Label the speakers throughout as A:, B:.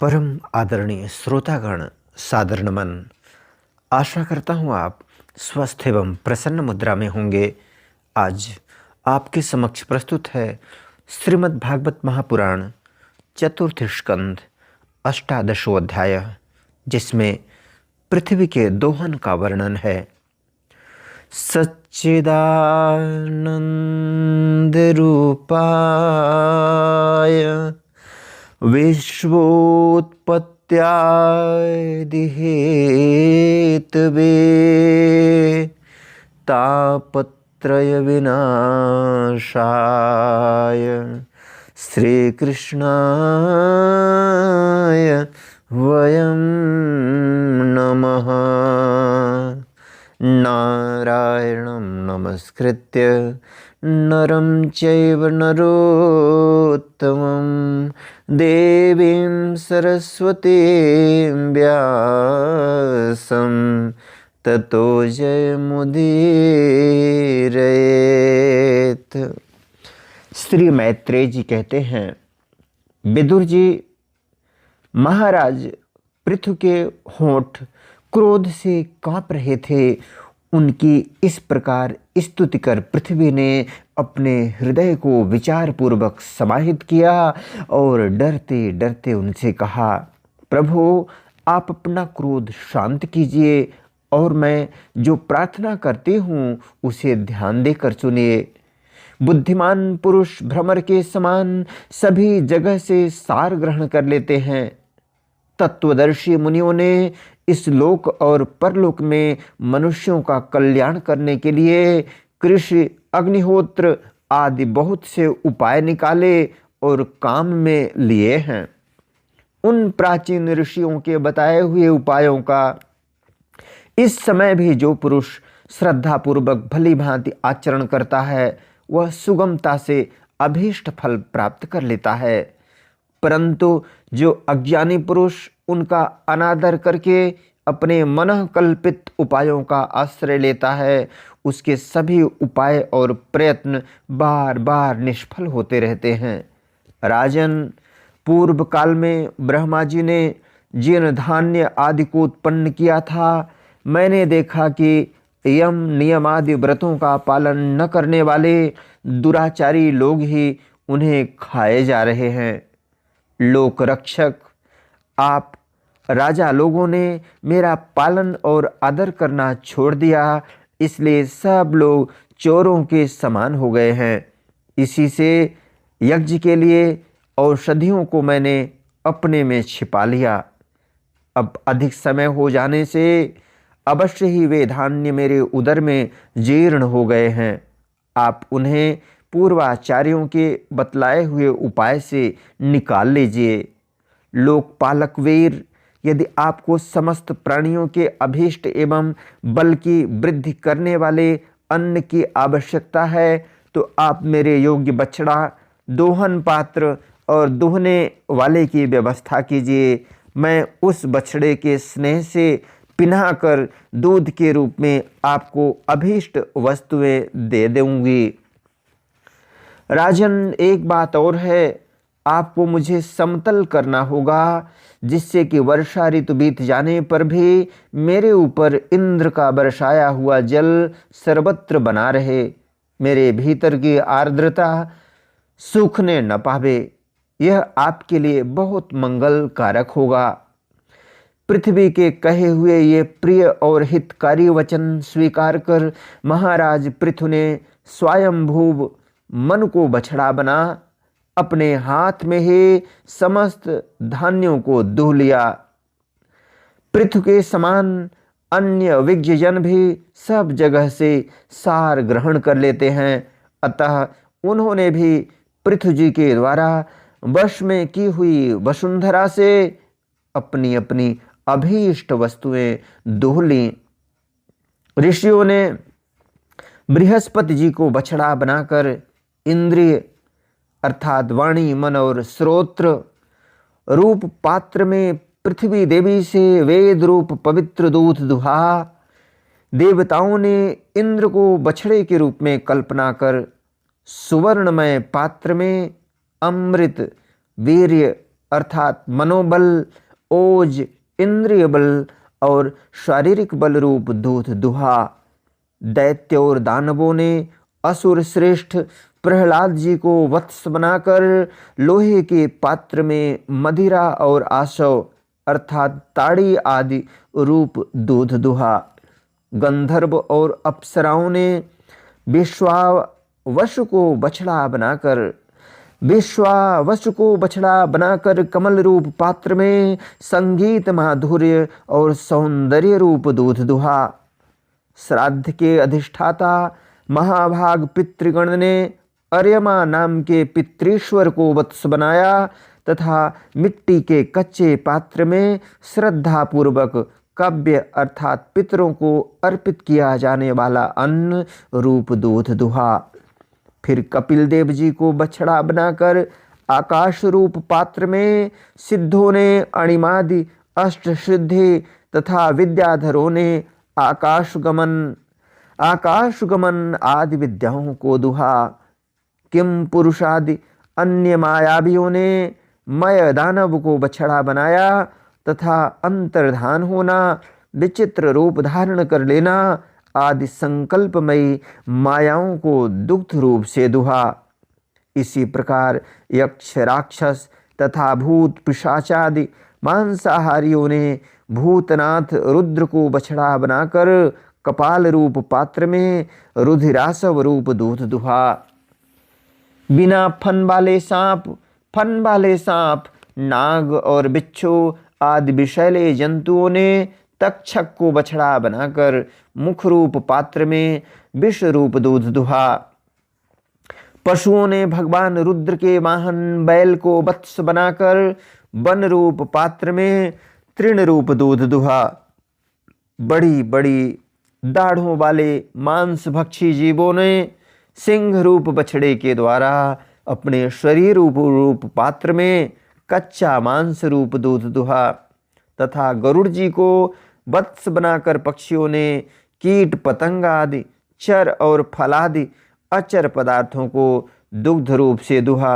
A: परम आदरणीय श्रोतागण, सादर नमन। आशा करता हूँ आप स्वस्थ एवं प्रसन्न मुद्रा में होंगे। आज आपके समक्ष प्रस्तुत है श्रीमद् भागवत महापुराण चतुर्थ स्कंध 18वां अध्याय, जिसमें पृथ्वी के दोहन का वर्णन है। सच्चिदानंद रूपाय विश्वोत्पत्त्यादिहेतवे तापत्रय विनाशाय श्रीकृष्णाय वयं नमः। नारायणं नमस्कृत्य नरं चैव नरोत्तमं देवीं सरस्वतीं व्यासं ततो जयमुदीरयेत्। श्री मैत्रेय जी कहते हैं, विदुर जी, महाराज पृथु के होंठ क्रोध से कांप रहे थे। उनकी इस प्रकार स्तुति कर पृथ्वी ने अपने हृदय को विचारपूर्वक समाहित किया और डरते डरते उनसे कहा, प्रभु, आप अपना क्रोध शांत कीजिए और मैं जो प्रार्थना करती हूँ उसे ध्यान देकर सुनिए। बुद्धिमान पुरुष भ्रमर के समान सभी जगह से सार ग्रहण कर लेते हैं। तत्वदर्शी मुनियों ने इस लोक और परलोक में मनुष्यों का कल्याण करने के लिए कृषि, अग्निहोत्र आदि बहुत से उपाय निकाले और काम में लिए हैं। उन प्राचीन ऋषियों के बताए हुए उपायों का इस समय भी जो पुरुष श्रद्धापूर्वक भली भांति आचरण करता है, वह सुगमता से अभीष्ट फल प्राप्त कर लेता है। परंतु जो अज्ञानी पुरुष उनका अनादर करके अपने मन कल्पित उपायों का आश्रय लेता है, उसके सभी उपाय और प्रयत्न बार बार निष्फल होते रहते हैं। राजन, पूर्व काल में ब्रह्मा जी ने जिन धान्य आदि को उत्पन्न किया था, मैंने देखा कि यम नियम आदि व्रतों का पालन न करने वाले दुराचारी लोग ही उन्हें खाए जा रहे हैं। लोक रक्षक, आप राजा लोगों ने मेरा पालन और आदर करना छोड़ दिया, इसलिए सब लोग चोरों के समान हो गए हैं। इसी से यज्ञ के लिए औषधियों को मैंने अपने में छिपा लिया। अब अधिक समय हो जाने से अवश्य ही वे धान्य मेरे उदर में जीर्ण हो गए हैं। आप उन्हें पूर्वाचार्यों के बतलाए हुए उपाय से निकाल लीजिए। लोकपालक वीर, यदि आपको समस्त प्राणियों के अभीष्ट एवं बल की वृद्धि करने वाले अन्न की आवश्यकता है, तो आप मेरे योग्य बछड़ा, दोहन पात्र और दुहने वाले की व्यवस्था कीजिए। मैं उस बछड़े के स्नेह से पिन्हा कर दूध के रूप में आपको अभीष्ट वस्तुएं दे दूंगी। राजन, एक बात और है, आपको मुझे समतल करना होगा, जिससे कि वर्षा ऋतु बीत जाने पर भी मेरे ऊपर इंद्र का बरसाया हुआ जल सर्वत्र बना रहे, मेरे भीतर की आर्द्रता सूखने न पावे। यह आपके लिए बहुत मंगल कारक होगा। पृथ्वी के कहे हुए ये प्रिय और हितकारी वचन स्वीकार कर महाराज पृथु ने स्वयंभू मन को बछड़ा बना अपने हाथ में ही समस्त धान्यों को दूह लिया। पृथु के समान अन्य विज्ञजन भी सब जगह से सार ग्रहण कर लेते हैं, अतः उन्होंने भी पृथु जी के द्वारा वश में की हुई वसुंधरा से अपनी अपनी अभीष्ट वस्तुएं दूह ली। ऋषियों ने बृहस्पति जी को बछड़ा बनाकर इंद्रिय अर्थात वाणी, मन और श्रोत्र रूप पात्र में पृथ्वी देवी से वेद रूप पवित्र दूध दुहा। देवताओं ने इंद्र को बछड़े के रूप में कल्पना कर सुवर्णमय पात्र में अमृत, वीर्य अर्थात मनोबल, ओज, इंद्रिय बल और शारीरिक बल रूप दूध दुहा। दैत्य और दानवों ने असुर श्रेष्ठ प्रहलाद जी को वत्स बनाकर लोहे के पात्र में मदिरा और आशव अर्थात ताड़ी आदि रूप दूध दुहा। गंधर्व और अप्सराओं ने विश्वावसु को बछड़ा बनाकर कमल रूप पात्र में संगीत, माधुर्य और सौंदर्य रूप दूध दुहा। श्राद्ध के अधिष्ठाता महाभाग पितृगण ने अर्यमा नाम के पितृश्वर को वत्स बनाया तथा मिट्टी के कच्चे पात्र में श्रद्धा पूर्वक काव्य अर्थात पितरों को अर्पित किया जाने वाला अन्न रूप दूध दुहा। फिर कपिल देव जी को बछड़ा बनाकर आकाश रूप पात्र में सिद्धों ने अणिमादि अष्ट सिद्धि तथा विद्याधरों ने आकाशगमन आदि विद्याओं को दुहा। किम पुरुषादि अन्य मायावियों ने मय दानव को बछड़ा बनाया तथा अंतर्धान होना, विचित्र रूप धारण कर लेना आदि संकल्पमयी मायाओं को दुग्ध रूप से दुहा। इसी प्रकार यक्ष, राक्षस तथा भूत पिशाचादि मांसाहारियों ने भूतनाथ रुद्र को बछड़ा बनाकर कपाल रूप पात्र में रुधिरासव रूप दूध दुहा। बिना फन वाले सांप, नाग और बिच्छू आदि विषैले जंतुओं ने तक्षक को बछड़ा बनाकर मुख रूप पात्र में विष रूप दूध दुहा। पशुओं ने भगवान रुद्र के वाहन बैल को वत्स बनाकर वन रूप पात्र में तृण रूप दूध दुहा। बड़ी बड़ी दाढ़ों वाले मांस भक्षी जीवों ने सिंह रूप बछड़े के द्वारा अपने शरीर रूप पात्र में कच्चा मांस रूप दूध दुहा तथा गरुड़ जी को वत्स बनाकर पक्षियों ने कीट पतंग आदि चर और फलादि अचर पदार्थों को दुग्ध रूप से दुहा।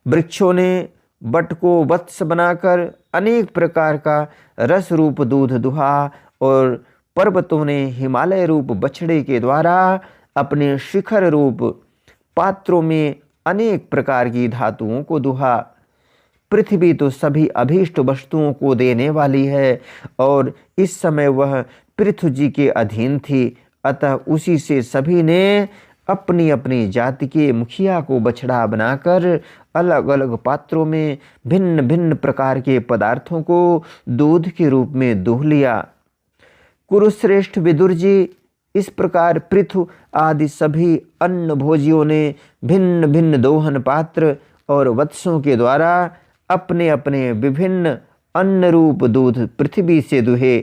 A: वृक्षों ने बट को वत्स बनाकर अनेक प्रकार का रस रूप दूध दुहा और पर्वतों ने हिमालय रूप बछड़े के द्वारा अपने शिखर रूप पात्रों में अनेक प्रकार की धातुओं को दुहा। पृथ्वी तो सभी अभीष्ट वस्तुओं को देने वाली है और इस समय वह पृथु जी के अधीन थी, अतः उसी से सभी ने अपनी अपनी जाति के मुखिया को बछड़ा बनाकर अलग अलग पात्रों में भिन्न भिन्न प्रकार के पदार्थों को दूध के रूप में दूह लिया। कुरुश्रेष्ठ विदुर जी इस प्रकार पृथु आदि सभी अन्न भोजियों ने भिन्न भिन्न दोहन पात्र और वत्सों के द्वारा अपने अपने विभिन्न अन्न रूप दूध पृथ्वी से दुहे।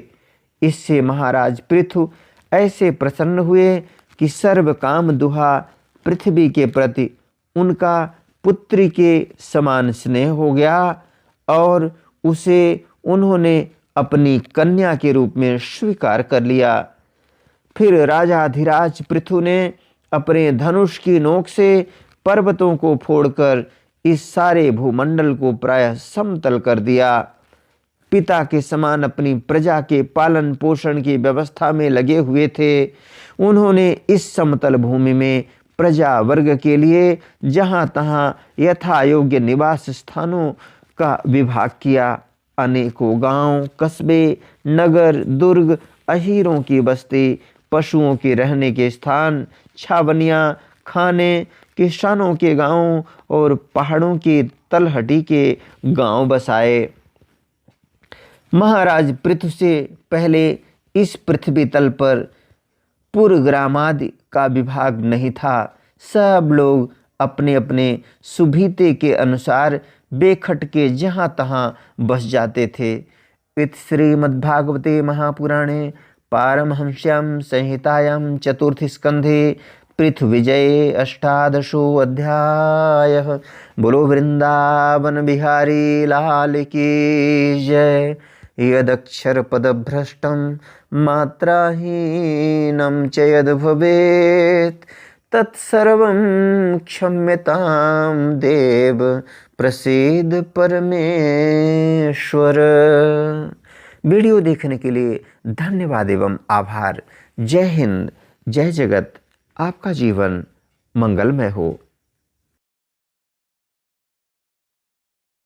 A: इससे महाराज पृथु ऐसे प्रसन्न हुए कि सर्व काम दुहा पृथ्वी के प्रति उनका पुत्री के समान स्नेह हो गया और उसे उन्होंने अपनी कन्या के रूप में स्वीकार कर लिया। फिर राजाधिराज पृथु ने अपने धनुष की नोक से पर्वतों को फोड़कर इस सारे भूमंडल को प्रायः समतल कर दिया। पिता के समान अपनी प्रजा के पालन पोषण की व्यवस्था में लगे हुए थे। उन्होंने इस समतल भूमि में प्रजा वर्ग के लिए जहाँ तहाँ यथा योग्य निवास स्थानों का विभाग किया। अनेकों गांव, कस्बे, नगर, दुर्ग, अहीरों की बस्ती, पशुओं के रहने के स्थान, छावनियाँ, खाने, किसानों के गांव और पहाड़ों की तलहटी के गांव बसाए। महाराज पृथु से पहले इस पृथ्वी तल पर पुरग्रामादि का विभाग नहीं था। सब लोग अपने अपने सुभीते के अनुसार बेखट के जहाँ तहाँ बस जाते थे। इस श्रीमद्भागवते महापुराणे पारमहंस्यां संहितायां चतुर्थ स्कंधे पृथु विजये अष्टादशो अध्यायः। बोलो वृंदावन बिहारी लाल की जय। यदक्षर पदभ्रष्टं मात्राहीनं च यद् भवेत् तत्सर्वं क्षम्यतां देव प्रसीद परमेश्वर। वीडियो देखने के लिए धन्यवाद एवं आभार। जय हिंद, जय जगत। आपका जीवन मंगलमय हो।